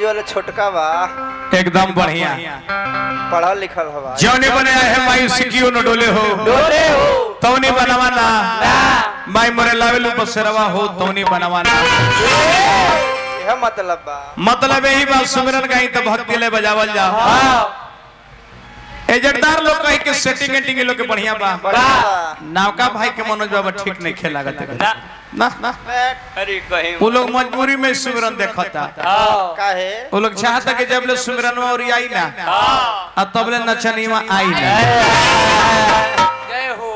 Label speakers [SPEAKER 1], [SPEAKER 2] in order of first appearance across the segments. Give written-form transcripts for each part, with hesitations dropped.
[SPEAKER 1] वाले छोटका बा
[SPEAKER 2] एकदम बढ़िया
[SPEAKER 1] पढ़ा लिखल हवा
[SPEAKER 2] जौने बने है माई सिकियो न डोले हो तौनी बनवाना माई मोरे लावेलू बसरवा हो तौनी बनवाना
[SPEAKER 1] यह मतलब बा
[SPEAKER 2] मतलब यही बात सुमिरन गाई तो भक्ति ले बजावल जा एजरदार लोग कहीं के सेटिंग एटिंग लोग के बढ़िया बा नावका भाई के मनोज बाबा ठीक नहीं खेला गते ना
[SPEAKER 1] अरे कहीं
[SPEAKER 2] वो लोग मजबूरी में सुमिरन देखता
[SPEAKER 1] काहे
[SPEAKER 2] वो लोग चाहता कि जब ले सुमिरन और आई ना अब तब ले नचनीवा आई ना
[SPEAKER 1] जय हो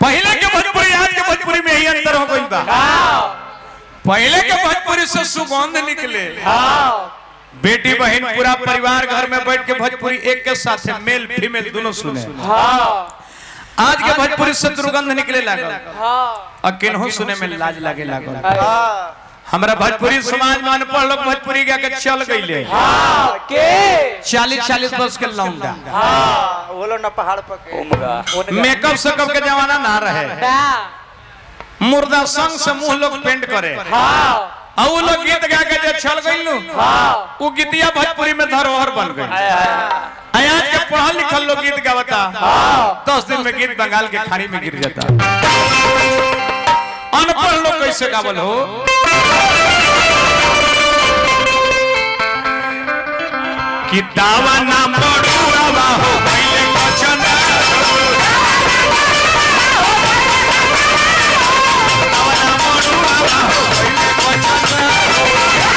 [SPEAKER 2] पहले के भोजपुरी आज के भोजपुरी में यही अंतर हो गइल बा पहले के भोजपुरी से सुगंध निकले बेटी बहन पूरा परिवार घर में बैठ के भोजपुरी एक के साथ मेल फीमेल दोनों सुने आज के भोजपुरी से दुर्गंध निकले लागल अकेनहो सुने में लाज लागे लागल हमरा भोजपुरी समाज में अनपढ़ लोग भोजपुरी गा के चल गईले
[SPEAKER 1] के
[SPEAKER 2] 40-40 वर्ष के लौंडा
[SPEAKER 1] वो लोग ना पहाड़ पर
[SPEAKER 2] मेकअप सकअप के जमाना ना रहे मुर्दा संग से मुंह लोग पेंट करे और वो लोग गीत गा के जो चल गइलू वो गीतिया भोजपुरी में धरोहर बन गई आज के पढ़ल लिखल लोग गीत गावता 10 दिन में गीत बंगाल के खाड़ी में गिर जाता अनपढ़ लोग कैसे गावल हो कि दावा ना पड़ुआ हो पहले वचन दावा ना पड़ुआ हो पहले वचन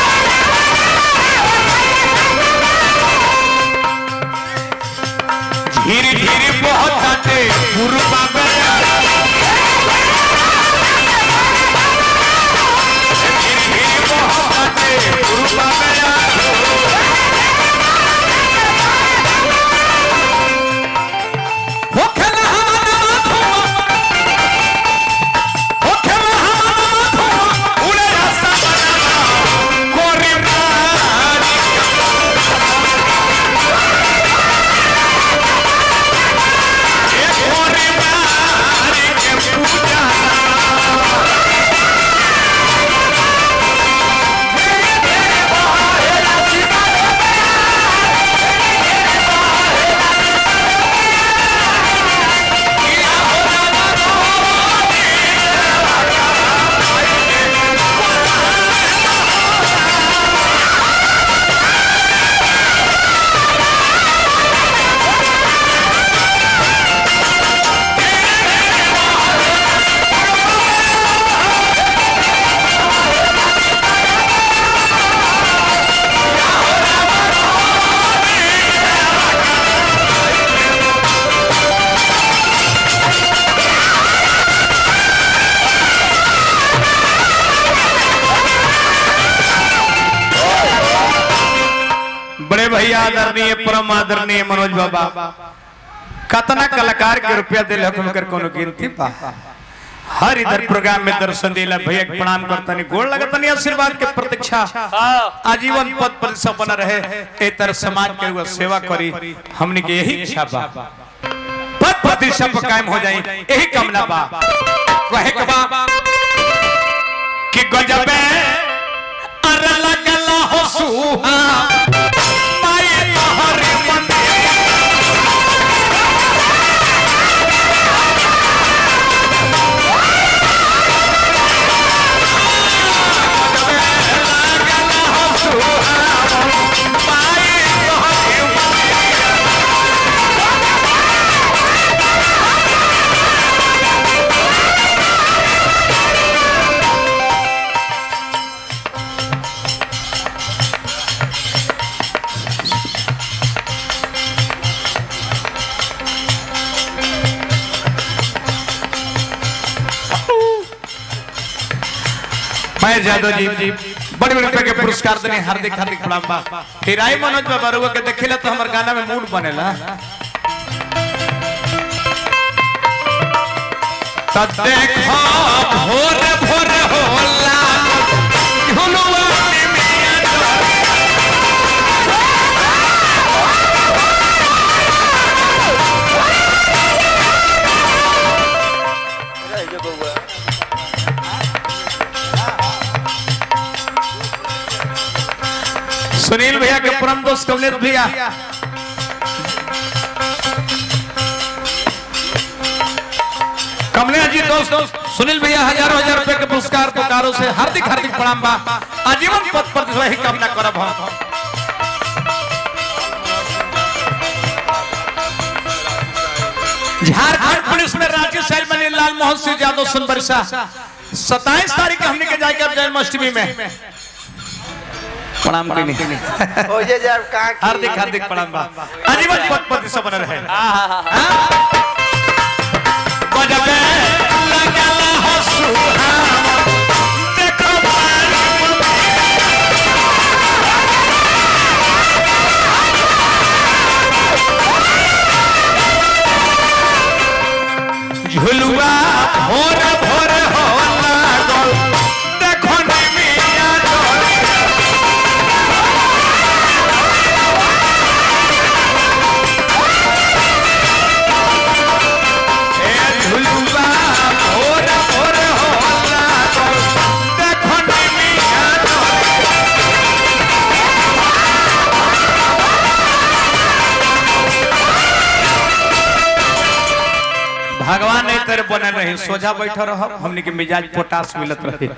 [SPEAKER 2] धीरे धीरे बहुत आते पूर्वा बजा धीरे धीरे बहुत आते पूर्वा बजा बड़े भैया आदरणीय परम आदरणीय मनोज बाबा कतना कलाकार के रुपया दिल कर कोनो गिनती पा हर इधर प्रोग्राम में दर्शन दिला भैया प्रणाम करतनी गोड़ लगतनी आशीर्वाद के प्रतीक्षा आजीवन पद पर बना रहे ए तरह समाज के वो सेवा करी हमने के यही इच्छा बा पद प्रतिष्ठा पर कायम हो जाए यही कामना बा कहे के बा कि गजबे अरे लगला हो सुहा महेश यादव जी बड़े बड़े के पुरस्कार देने हार्दिक हार्दिक प्रणाम बा हिराई मनोज बाबा रुआ के देखिला तो हमर गाना में मूड बनेला त देखो भोर भोर होला हुलवा में मिया सुनील भैया के परम दोस्त कमलेश भैया, कमलेश जी दोस्त सुनील भैया हजारों हजार रुपए के पुरस्कार पुकारों से हार्दिक हार्दिक प्रणाम बा। आजीवन पद पर वही कामना करब हम। झारखंड पुलिस में राज्य साइड में लाल मोहन सिंह यादव सुनबरसा 27 तारीख को हमने के जाकर जन्माष्टमी में प्रणाम करनी हार्दिक हार्दिक प्रणाम बा। आजीवन पद पर सब बन रहे। झुलुआ भोर भोर हो लागल देखो निमिया झुलुआ भोर भोर हो लागल देखो निमिया भगवान नहीं तेरे बने रही सोझा बैठा रह हमने के मिजाज पोटास मिलत रहे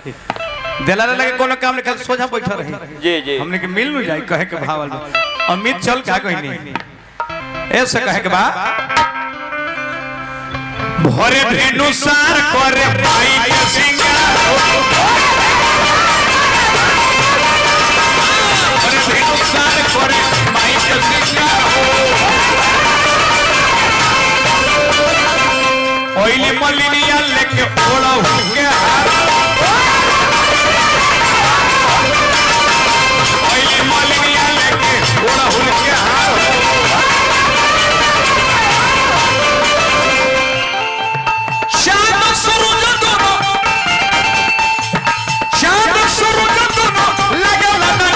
[SPEAKER 2] दिला लगे कोनो काम नहीं सोझा बैठा रही
[SPEAKER 1] जी जी
[SPEAKER 2] हमने के मिल न जाए कहे के भावल अमित चल क्या कोई नहीं ऐसे कहे के बा भोरे धेनु सार करे भाई के सिंगार भोरे धेनु सार करे भाई के सिंगार ओइली मलिनिया लेके ओड़ा हुके हार ओइली मलिनिया लेके ओड़ा हुके हार शाद सूरज दोनों लगे लगा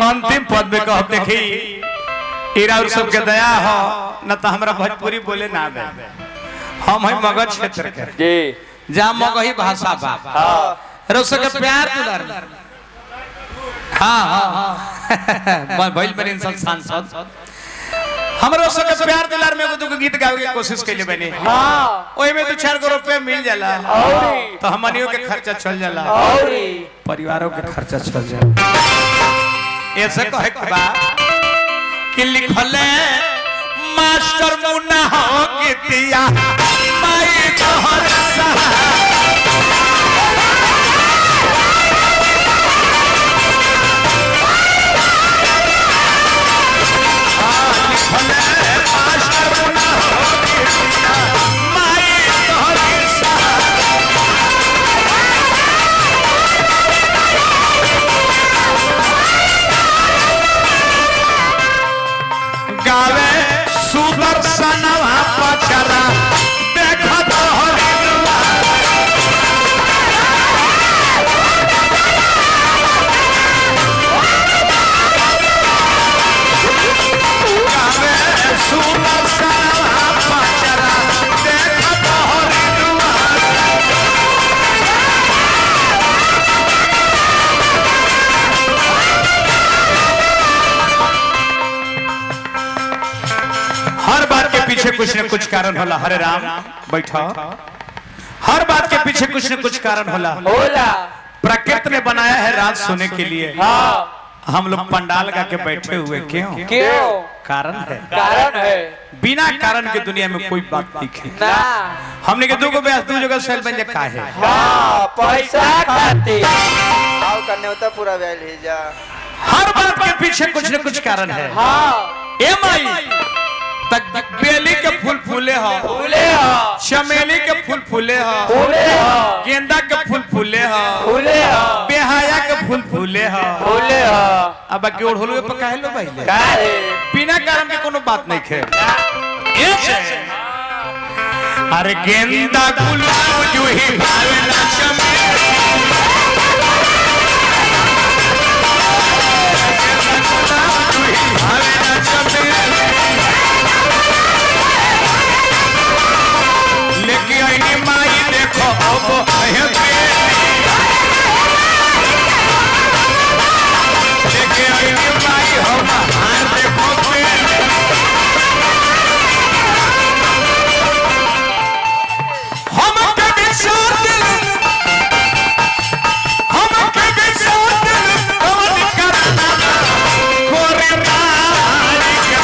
[SPEAKER 2] अंतिम पद में कह देखी इरा और सबके दया हो न तो हमरा भोजपुरी बोले ना दे हम है मगध क्षेत्र के
[SPEAKER 1] जी
[SPEAKER 2] जा मगही भाषा बा रो सके प्यार दुलार हां हां भइल पर इंसान सांसद हमरो सके प्यार दुलार में एगो गीत गावे के कोशिश कइले बने हां ओइ में 2-4 गो रुपया मिल जाला औरी तो हमनियो के खर्चा चल जाला औरी परिवारों के खर्चा चल जाला। ऐसे कहे के बा कि लिखले मास्टर मुन्ना हो गीतिया माई तोहर सहारा लिखले मास्टर मुन्ना हो गीतिया माई तोहर सहारा गावे सुदर्शनवा पचरा देखो तोहरी गावे सुदर्शनवा पचरा देखो तोहरी हर बात के पीछे कुछ न कुछ कारण होला। हरे राम बैठा हर बात के पीछे कुछ न कुछ कारण होला। प्रकृति ने बनाया है रात सोने के लिए हम लोग पंडाल गा के बैठे हुए क्यों कारण है।
[SPEAKER 1] कारण है
[SPEAKER 2] बिना कारण के दुनिया में कोई बात नहीं है
[SPEAKER 1] ना।
[SPEAKER 2] हमने के दो ब्यास दो जगह सेल बन का है।
[SPEAKER 1] हाँ पैसा खातिर आओ करने होता पूरा बैल ही जा।
[SPEAKER 2] हर बात के पीछे कुछ न कुछ कारण है।
[SPEAKER 1] हाँ
[SPEAKER 2] ए माई तक बेली के फूल फूले हो,
[SPEAKER 1] फूले हो,
[SPEAKER 2] चमेली के फूल फूले हो,
[SPEAKER 1] फूले हो,
[SPEAKER 2] गेंदा के फूल फूले हो,
[SPEAKER 1] फूले हो,
[SPEAKER 2] बेहाया के फूल फूले हो,
[SPEAKER 1] फूले हो।
[SPEAKER 2] अब बाकी ओढ़लू पे काहे लो भाई
[SPEAKER 1] काहे
[SPEAKER 2] बिना कारण के कोनो बात नहीं है। अरे गेंदा गुलाब जूही भावेला चमेली लेके आईनी माई देखो अब लेके आईनी माई हम हार देखो हम के विचार दिल हम के विचार दिल कौन करना कोरे मारी के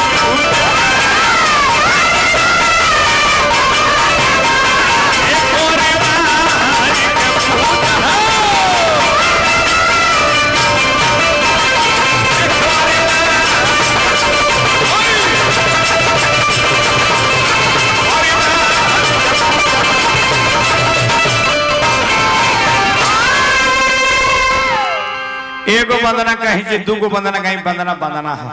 [SPEAKER 2] कोरे मारी के एगो बंदना कहीं जे दूगो बंदना कहीं बंदना बंदना है।